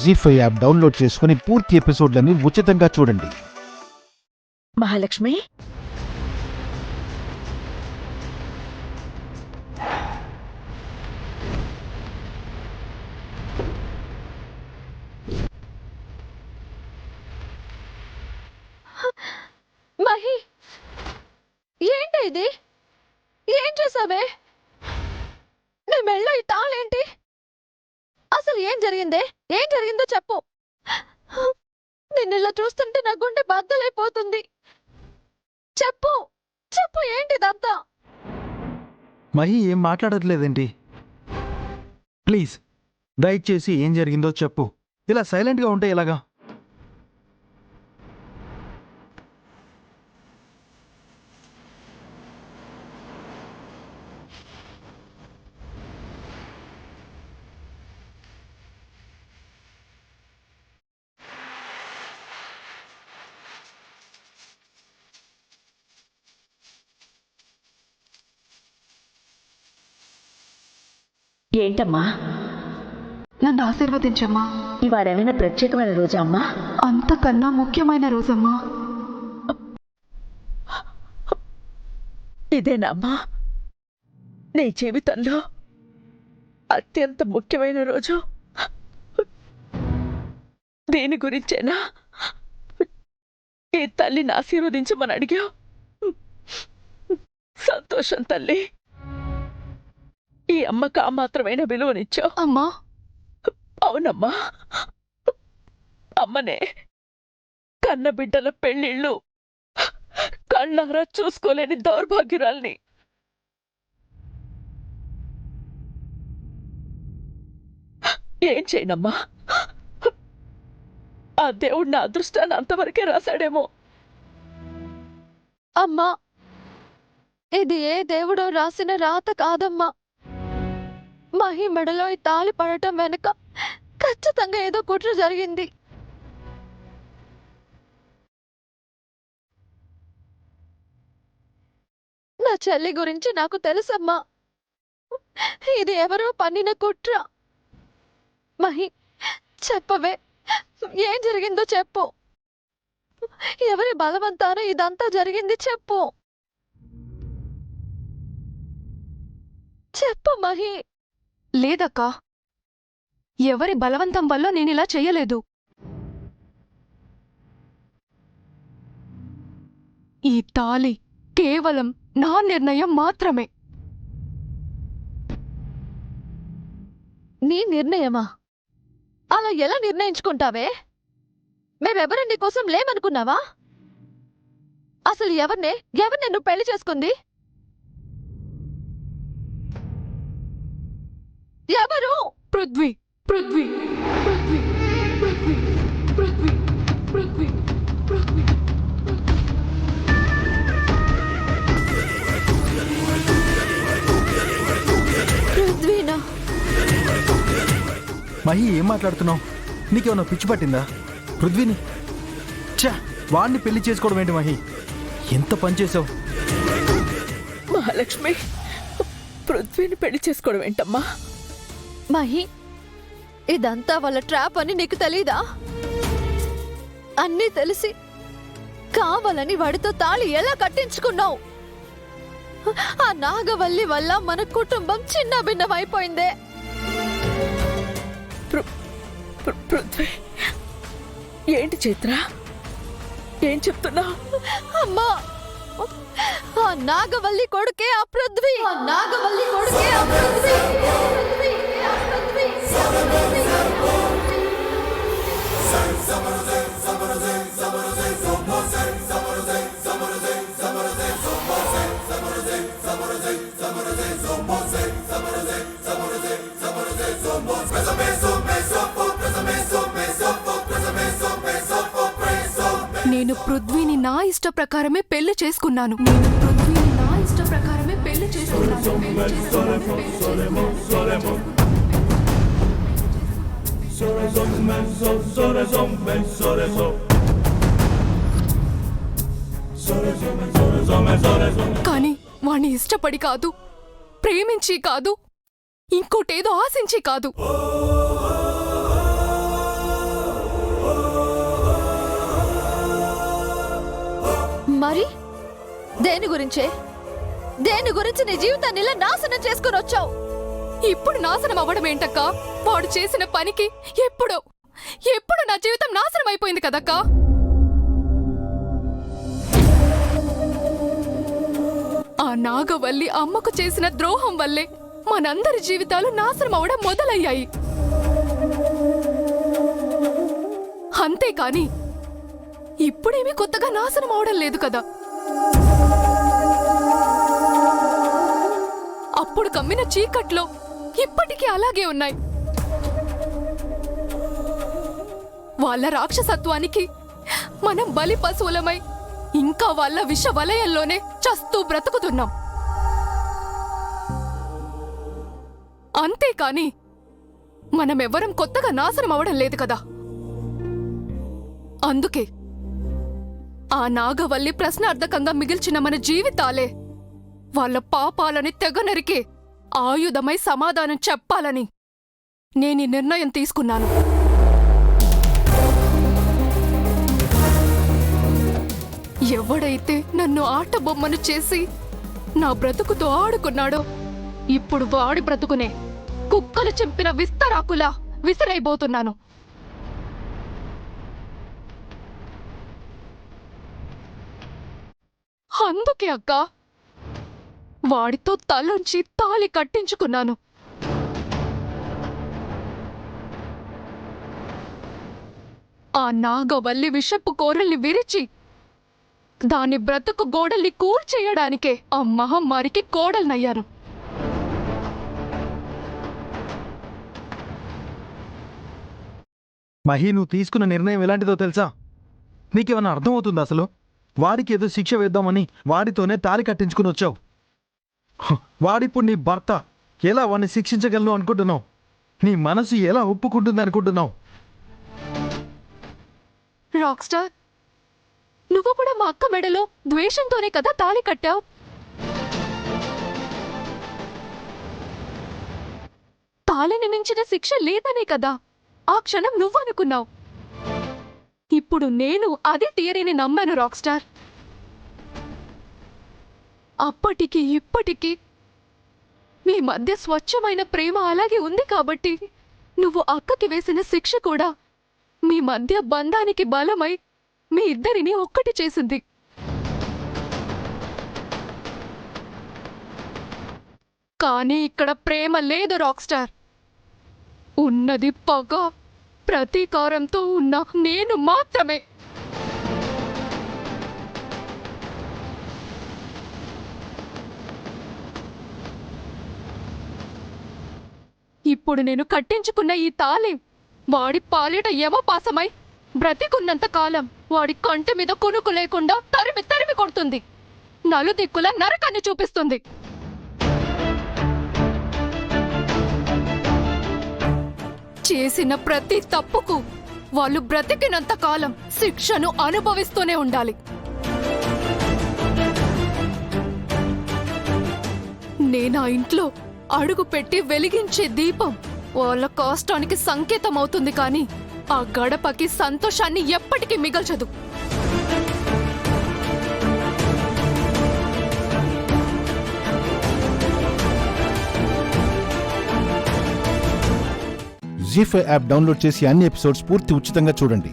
జీ5 app download చేసుకుని పూర్తి ఎపిసోడ్లని ఉచితంగా చూడండి. మహాలక్ష్మి, మహి, ఏంటి ఇది? ఏం చేసావే? నీ మెళ్ళో ఈ తాళేంటి? అసలు ఏం జరిగిందే? ఏం జరిగిందో చెప్పు. నిన్నిలా చూస్తుంటే నా గుండె బద్దలైపోతుంది. చెప్పు చెప్పు, ఏంటిదంతా? మహి ఏం మాట్లాడట్లేదేంటి? ప్లీజ్ దయచేసి ఏం జరిగిందో చెప్పు. ఇలా సైలెంట్గా ఉంటే ఎలాగా? ఏంటమ్మా? నన్ను ఆశీర్వదించమ్మా. ఇవాళేమైనా ప్రత్యేకమైన రోజా అమ్మా? అంతకన్నా ముఖ్యమైన రోజమ్మా. ఇదేనమ్మా నీ జీవితంలో అత్యంత ముఖ్యమైన రోజు? దీని గురించేనా ఈ తల్లిని ఆశీర్వదించమని అడిగావు? సంతోషం తల్లి. ఈ అమ్మకు ఆ మాత్రమైన విలువనిచ్చావు. అమ్మా, అవునమ్మా, అమ్మనే. కన్న బిడ్డల పెళ్ళిళ్ళు కళ్ళారా చూసుకోలేని దౌర్భాగ్యురాల్ని. ఏం చేయనమ్మా? ఆ దేవుడు నా అదృష్టాన్ని అంతవరకే రాశాడేమో. అమ్మా, ఇది ఏ దేవుడో రాసిన రాత కాదమ్మా. మహి మెడలో ఈ తాళి పడటం వెనుక ఖచ్చితంగా ఏదో కుట్ర జరిగింది. నా చెల్లి గురించి నాకు తెలుసమ్మా. ఇది ఎవరో పన్నిన కుట్ర. మహి, చెప్పవే, ఏం జరిగిందో చెప్పు. ఎవరి బలవంతాన ఇదంతా జరిగింది చెప్పు. చెప్పు మహి. లేదక్కా, ఎవరి బలవంతం వల్ల నేనిలా చెయ్యలేదు. ఈ తాళి కేవలం నా నిర్ణయం మాత్రమే. నీ నిర్ణయమా? అలా ఎలా నిర్ణయించుకుంటావే? మేమెవరు నీకోసం లేమనుకున్నావా? అసలు ఎవరిని నువ్వు పెళ్లి చేసుకుంది? ఎవరు? పృథ్వీ, పృథ్వీ, పృథ్వీ, పృథ్వీ, పృథ్వీ, పృథ్వీ, పృథ్వీ. పృథ్వీనా? మహి ఏం మాట్లాడుతున్నావు? నీకేమన్నా పిచ్చి పట్టిందా? పృథ్వీని ఛా, వాడిని పెళ్లి చేసుకోవడం ఏంటి మహి? ఎంత పని చేసావు? మహాలక్ష్మి, పృథ్వీని పెళ్లి చేసుకోవడం ఏంటమ్మా? మహి, ఇదంతా వాళ్ళ ట్రాప్ అని నీకు తెలీదా? అన్నీ తెలిసి కావాలని వాడితో తాళి ఎలా కట్టించుకున్నావు? ఆ నాగవల్లి వల్ల మన కుటుంబం చిన్న భిన్నమైపోయిందే. పృథ్వీ, ఏంటి చైత్ర, ఏం చెప్తున్నావు? అమ్మా, ఆ నాగవల్లి కొడుకే ఆ పృథ్వీ. ఆ నాగవల్లి కొడుకే ఆ పృథ్వీ. నేను పృథ్వీని నా ఇష్ట ప్రకారమే పెళ్లి చేసుకున్నాను. నేను పృథ్వీని నా ఇష్ట ప్రకారమే పెళ్లి చేసుకున్నాను. కానీ వాణ్ణి ఇష్టపడి కాదు, ప్రేమించి కాదు, ఇంకోటేదో ఆశించి కాదు. మరి దేని గురించే? దేని గురించి నీ జీవితాన్ని ఇలా నాశనం చేసుకుని వచ్చావు? ఇప్పుడు నాశనం అవ్వడం ఏంటక్క? వాడు చేసిన పనికి ఎప్పుడు నా జీవితం నాశనం అయిపోయింది కదక్క. ఆ నాగవల్లి అమ్మకు చేసిన ద్రోహం వల్లే మనందరి జీవితాలు నాశనం అవడం మొదలయ్యాయి. అంతేకాని ఇప్పుడేమీ కొత్తగా నాశనం అవడం లేదు కదా. అప్పుడు కమ్మిన చీకట్లో ఇప్పటికీ అలాగే ఉన్నాయి. వాళ్ళ రాక్షసత్వానికి మనం బలి పశువులమై ఇంకా వాళ్ళ విష వలయంలోనే చస్తూ బ్రతుకుతున్నాం. అంతేకాని మనమెవ్వరం కొత్తగా నాశనం అవడం లేదు కదా. అందుకే ఆ నాగవల్లి ప్రశ్నార్థకంగా మిగిల్చిన మన జీవితాలే వాళ్ళ పాపాలని తెగనరికే ఆయుధమై సమాధానం చెప్పాలని నేనీ నిర్ణయం తీసుకున్నాను. ఎవడైతే నన్ను ఆట బొమ్మను చేసి నా బ్రతుకుతో ఆడుకున్నాడో ఇప్పుడు వాడి బ్రతుకునే కుక్కలు చెంపిన విస్తరాకులా విసిరైపోతున్నాను. అందుకే అక్క వాడితో తలంచి తాళి కట్టించుకున్నాను. ఆ నాగవల్లి విషపు కోరల్ని విరిచి దాని బ్రతుకు గోడల్ని కూల్చేయడానికే ఆ మహమ్మారికి కోడల్నయ్యాను. మహి, నువ్వు తీసుకున్న నిర్ణయం ఎలాంటిదో తెలుసా? నీకేమన్నా అర్థమవుతుందా అసలు? వాడికి ఏదో శిక్ష వేద్దామని వాడితోనే తాళి కట్టించుకుని వచ్చావు. వాడిప్పుడు నీ భర్త. ఎలా వాడిని శిక్షించగలను అనుకుంటున్నావు? నీ మనసు ఎలా ఒప్పుకుంటుంది అనుకుంటున్నావు? రాక్ స్టార్, నువ్వు కూడా మా అక్క మెడలో ద్వేషంతోనే కదా తాళి కట్టావు. తాళిని మించిన శిక్ష లేదనే కదా ఆ క్షణం నువ్వు అనుకున్నావు. ఇప్పుడు నేను అదే థియరీని నమ్మాను రాక్ స్టార్. అప్పటికి ఇప్పటికీ మీ మధ్య స్వచ్ఛమైన ప్రేమ అలాగే ఉంది కాబట్టి నువ్వు అక్కకి వేసిన శిక్ష కూడా మీ మధ్య బంధానికి బలమై మీ ఇద్దరిని ఒక్కటి చేసింది. కానీ ఇక్కడ ప్రేమ లేదు రాక్ స్టార్. ఉన్నది పగ, ప్రతీకారంతో ఉన్న నేను మాత్రమే. ఇప్పుడు నేను కట్టించుకున్న ఈ తాళి వాడి పాలిట యమపాసమై బ్రతికున్నంత కాలం వాడి కంటి మీద కునుకు లేకుండా తరిమి తరిమి కొడుతుంది. నలుదిక్కుల నరకాన్ని చూపిస్తుంది. చేసిన ప్రతి తప్పుకు వాళ్ళు బ్రతికినంత కాలం శిక్షను అనుభవిస్తూనే ఉండాలి. నేనా ఇంట్లో అడుగు పెట్టి వెలిగించే దీపం వాళ్ళ కష్టానికి సంకేతం అవుతుంది, కానీ ఆ గడపకి సంతోషాన్ని ఎప్పటికీ మిగల్చదు. జీ5 యాప్ డౌన్లోడ్ చేసి అన్ని ఎపిసోడ్స్ పూర్తి ఉచితంగా చూడండి.